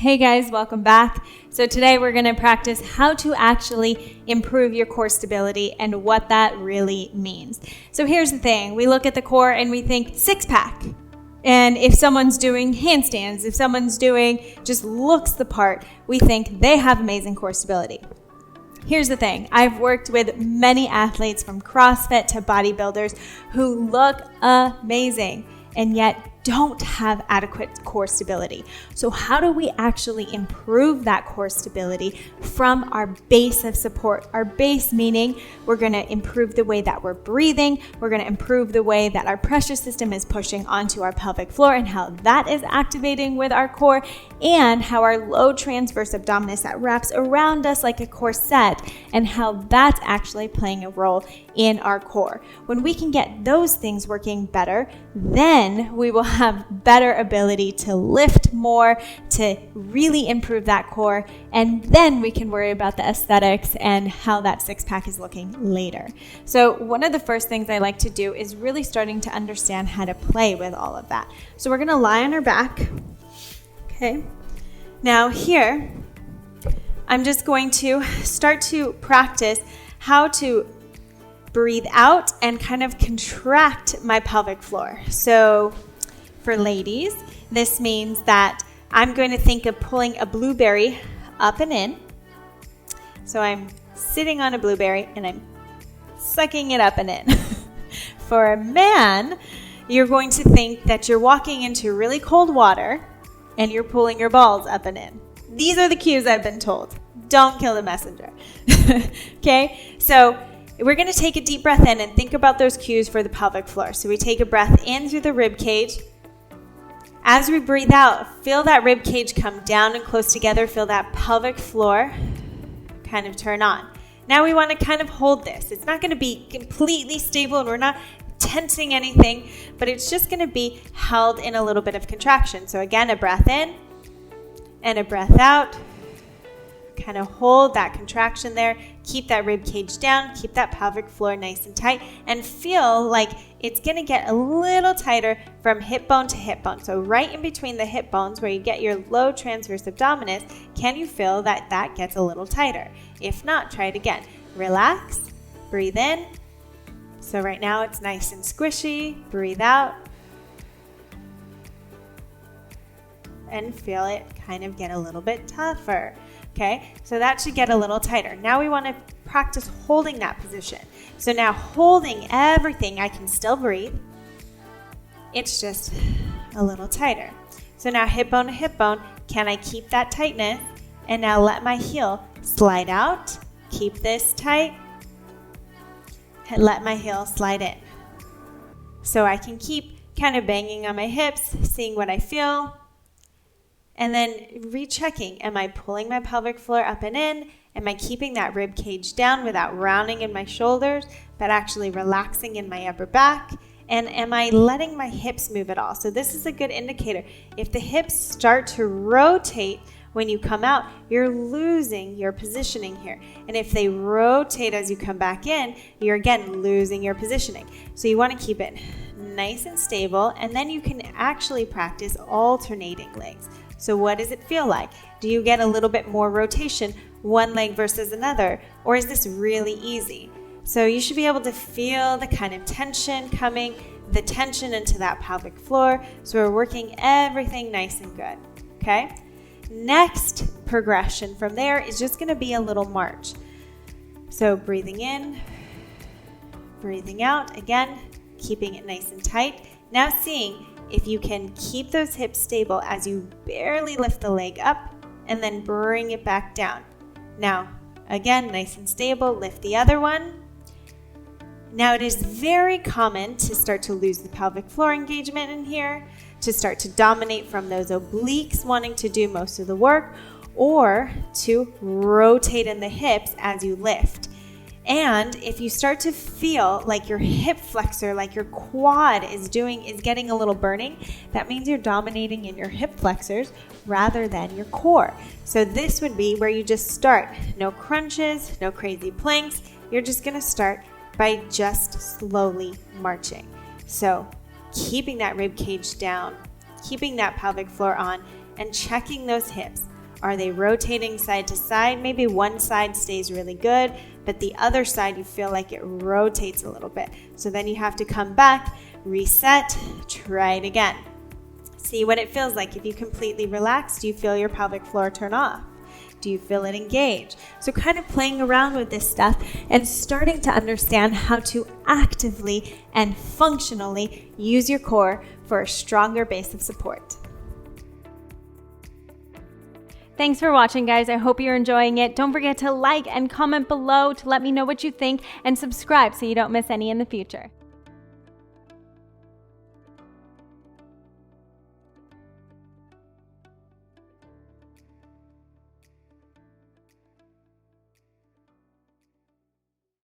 Hey guys, welcome back. So today we're going to practice how to actually improve your core stability and what that really means. So here's the thing. We look at the core and we think six-pack. And if someone's doing handstands, if someone's doing just looks the part, we think they have amazing core stability. Here's the thing. I've worked with many athletes from CrossFit to bodybuilders who look amazing and yet don't have adequate core stability. So how do we actually improve that core stability from our base of support? Our base meaning we're going to improve the way that we're breathing. We're going to improve the way that our pressure system is pushing onto our pelvic floor and how that is activating with our core, and how our low transverse abdominis that wraps around us like a corset and how that's actually playing a role in our core. When we can get those things working better, then we will have better ability to lift more, to really improve that core, and then we can worry about the aesthetics and how that six-pack is looking later. So one of the first things I like to do is really starting to understand how to play with all of that. So we're going to lie on our back. Okay. Now here, I'm just going to start to practice how to breathe out and kind of contract my pelvic floor. So for ladies, this means that I'm going to think of pulling a blueberry up and in. So I'm sitting on a blueberry and I'm sucking it up and in. For a man, you're going to think that you're walking into really cold water and you're pulling your balls up and in. These are the cues I've been told. Don't kill the messenger. Okay? So we're going to take a deep breath in and think about those cues for the pelvic floor. So we take a breath in through the rib cage. As we breathe out, feel that rib cage come down and close together. Feel that pelvic floor kind of turn on. Now we want to kind of hold this. It's not going to be completely stable and we're not tensing anything, but it's just going to be held in a little bit of contraction. So again, a breath in and a breath out. Kind of hold that contraction there. Keep that rib cage down. Keep that pelvic floor nice and tight. And feel like it's going to get a little tighter from hip bone to hip bone. So right in between the hip bones where you get your low transverse abdominis, can you feel that that gets a little tighter? If not, try it again. Relax. Breathe in. So right now it's nice and squishy. Breathe out. And feel it kind of get a little bit tougher. Okay, so that should get a little tighter. Now we want to practice holding that position. So now holding everything, I can still breathe. It's just a little tighter. So now hip bone to hip bone, can I keep that tightness? And now let my heel slide out. Keep this tight. And let my heel slide in. So I can keep kind of banging on my hips, seeing what I feel. And then rechecking, am I pulling my pelvic floor up and in? Am I keeping that rib cage down without rounding in my shoulders, but actually relaxing in my upper back? And am I letting my hips move at all? So this is a good indicator. If the hips start to rotate when you come out, you're losing your positioning here. And if they rotate as you come back in, you're again losing your positioning. So you want to keep it nice and stable, and then you can actually practice alternating legs. So what does it feel like? Do you get a little bit more rotation, one leg versus another? Or is this really easy? So you should be able to feel the kind of tension coming, the tension into that pelvic floor. So we're working everything nice and good, okay? Next progression from there is just gonna be a little march. So breathing in, breathing out, again, keeping it nice and tight. Now seeing if you can keep those hips stable as you barely lift the leg up and then bring it back down. Now, again, nice and stable, lift the other one. Now it is very common to start to lose the pelvic floor engagement in here, to start to dominate from those obliques wanting to do most of the work, or to rotate in the hips as you lift. And if you start to feel like your hip flexor, like your quad is getting a little burning, that means you're dominating in your hip flexors rather than your core. So this would be where you just start. No crunches, no crazy planks. You're just going to start by just slowly marching. So keeping that rib cage down, keeping that pelvic floor on, and checking those hips. Are they rotating side to side? Maybe one side stays really good, but the other side you feel like it rotates a little bit. So then you have to come back, reset, try it again. See what it feels like. If you completely relax, do you feel your pelvic floor turn off? Do you feel it engage? So kind of playing around with this stuff and starting to understand how to actively and functionally use your core for a stronger base of support. Thanks for watching, guys. I hope you're enjoying it. Don't forget to like and comment below to let me know what you think, and subscribe so you don't miss any in the future.